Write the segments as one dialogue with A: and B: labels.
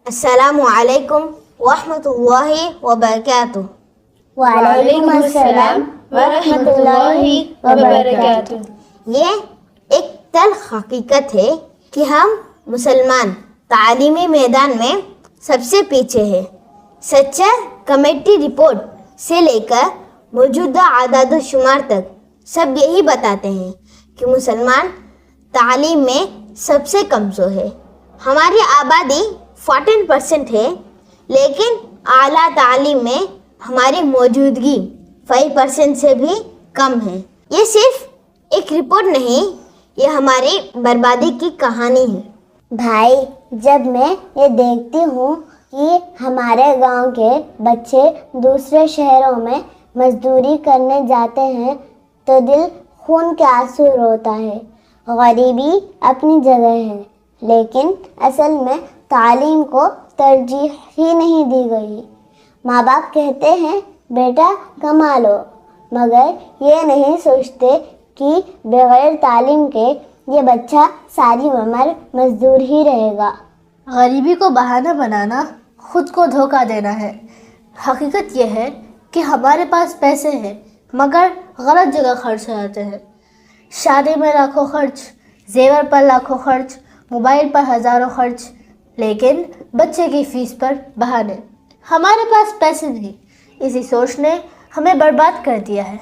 A: السلام علیکم ورحمۃ اللہ وبرکاتہ۔
B: وعلیکم السلام ورحمۃ اللہ وبرکاتہ۔
A: یہ ایک تلخ حقیقت ہے کہ ہم مسلمان تعلیمی میدان میں سب سے پیچھے ہیں۔ سچا کمیٹی رپورٹ سے لے کر موجودہ اعداد و شمار تک سب یہی بتاتے ہیں کہ مسلمان تعلیم میں سب سے کمزور ہے۔ ہماری آبادی 14% ہے، لیکن اعلیٰ تعلیم میں ہماری موجودگی 5% سے بھی کم ہے۔ یہ صرف ایک رپورٹ نہیں، یہ ہماری بربادی کی کہانی ہے۔
B: بھائی، جب میں یہ دیکھتی ہوں کہ ہمارے گاؤں کے بچے دوسرے شہروں میں مزدوری کرنے جاتے ہیں تو دل خون کے آنسو روتا ہے۔ غریبی اپنی جگہ ہے، لیکن اصل میں تعلیم کو ترجیح ہی نہیں دی گئی۔ ماں باپ کہتے ہیں بیٹا کما لو، مگر یہ نہیں سوچتے کہ بغیر تعلیم کے یہ بچہ ساری عمر مزدور ہی رہے گا۔
C: غریبی کو بہانہ بنانا خود کو دھوکہ دینا ہے۔ حقیقت یہ ہے کہ ہمارے پاس پیسے ہیں مگر غلط جگہ خرچ ہو جاتے ہیں۔ شادی میں لاکھوں خرچ، زیور پر لاکھوں خرچ، موبائل پر ہزاروں خرچ، لیکن بچے کی فیس پر بہانے۔ ہمارے پاس پیسے نہیں، اسی سوچ نے ہمیں برباد کر دیا ہے۔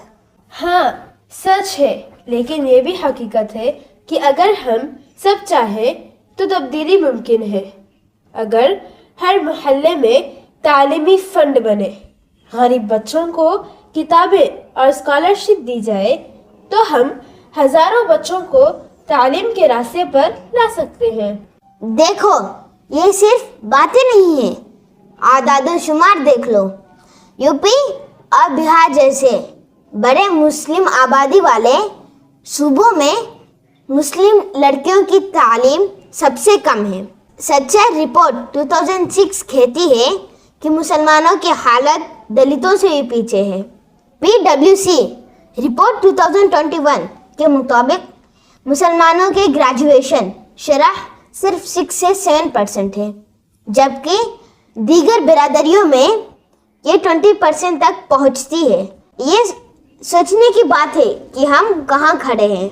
D: ہاں سچ ہے، لیکن یہ بھی حقیقت ہے کہ اگر ہم سب چاہیں تو تبدیلی ممکن ہے۔ اگر ہر محلے میں تعلیمی فنڈ بنے، غریب بچوں کو کتابیں اور اسکالرشپ دی جائے تو ہم ہزاروں بچوں کو تعلیم کے راستے پر لا سکتے ہیں۔
A: دیکھو، یہ صرف باتیں نہیں ہیں، اعداد و شمار دیکھ لو۔ یو پی اور بہار جیسے بڑے مسلم آبادی والے صوبوں میں مسلم لڑکیوں کی تعلیم سب سے کم ہے۔ سچا رپورٹ 2006 کہتی ہے کہ مسلمانوں کی حالت دلتوں سے بھی پیچھے ہے۔ PwC رپورٹ 2021 کے مطابق مسلمانوں کی گریجویشن شرح صرف 6 سے 7% ہے، جبکہ دیگر برادریوں میں یہ 20% تک پہنچتی ہے۔ یہ سوچنے کی بات ہے کہ ہم کہاں کھڑے ہیں۔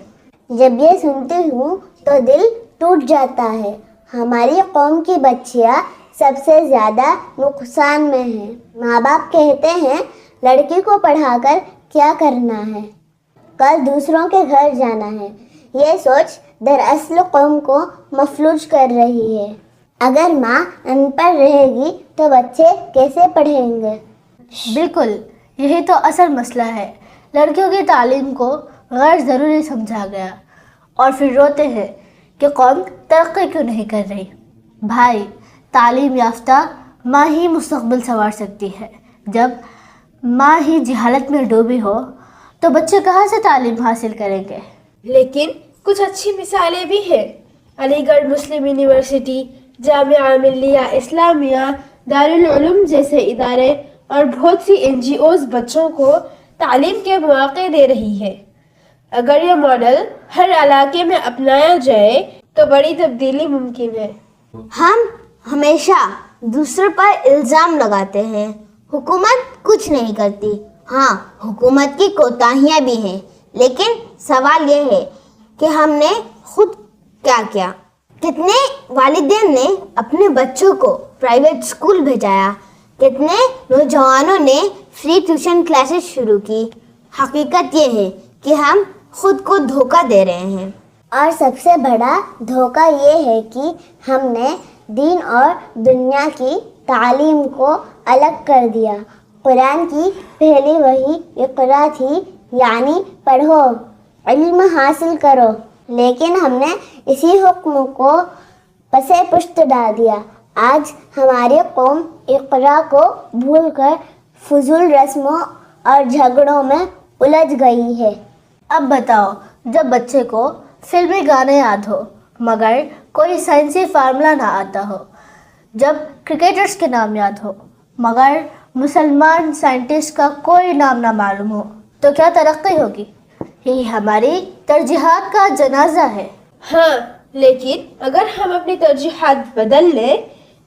B: جب یہ سنتی ہوں تو دل ٹوٹ جاتا ہے۔ ہماری قوم کی بچیاں سب سے زیادہ نقصان میں ہیں۔ ماں باپ کہتے ہیں لڑکی کو پڑھا کر کیا کرنا ہے، کل دوسروں کے گھر جانا ہے۔ یہ سوچ دراصل قوم کو مفلوج کر رہی ہے۔ اگر ماں ان پڑھ رہے گی تو بچے کیسے پڑھیں گے؟
C: بالکل، یہی تو اصل مسئلہ ہے۔ لڑکیوں کی تعلیم کو غیر ضروری سمجھا گیا اور پھر روتے ہیں کہ قوم ترقی کیوں نہیں کر رہی۔ بھائی، تعلیم یافتہ ماں ہی مستقبل سنوار سکتی ہے۔ جب ماں ہی جہالت میں ڈوبی ہو تو بچے کہاں سے تعلیم حاصل کریں گے؟
D: لیکن کچھ اچھی مثالیں بھی ہیں۔ علی گڑھ مسلم یونیورسٹی، جامعہ ملیہ اسلامیہ، دارالعلوم جیسے ادارے اور بہت سی NGOs بچوں کو تعلیم کے مواقع دے رہی ہے۔ اگر یہ ماڈل ہر علاقے میں اپنایا جائے تو بڑی تبدیلی ممکن ہے۔
A: ہم ہمیشہ دوسروں پر الزام لگاتے ہیں، حکومت کچھ نہیں کرتی۔ ہاں، حکومت کی کوتاہیاں بھی ہیں، لیکن سوال یہ ہے کہ ہم نے خود کیا کیا؟ کتنے والدین نے اپنے بچوں کو پرائیویٹ اسکول بھیجایا؟ کتنے نوجوانوں نے فری ٹیوشن کلاسز شروع کی؟ حقیقت یہ ہے کہ ہم خود کو دھوکہ دے رہے ہیں۔
B: اور سب سے بڑا دھوکہ یہ ہے کہ ہم نے دین اور دنیا کی تعلیم کو الگ کر دیا۔ قرآن کی پہلی وحی اقرا تھی، یعنی پڑھو، علم حاصل کرو، لیکن ہم نے اسی حکم کو پسے پشت ڈال دیا۔ آج ہماری قوم اقرا کو بھول کر فضول رسموں اور جھگڑوں میں الجھ گئی ہے۔
C: اب بتاؤ، جب بچے کو فلمی گانے یاد ہو مگر کوئی سائنسی فارمولا نہ آتا ہو، جب کرکٹرز کے نام یاد ہو مگر مسلمان سائنٹسٹ کا کوئی نام نہ معلوم ہو، تو کیا ترقی ہوگی؟ یہی ہماری ترجیحات کا جنازہ ہے۔
D: ہاں، لیکن اگر ہم اپنی ترجیحات بدل لیں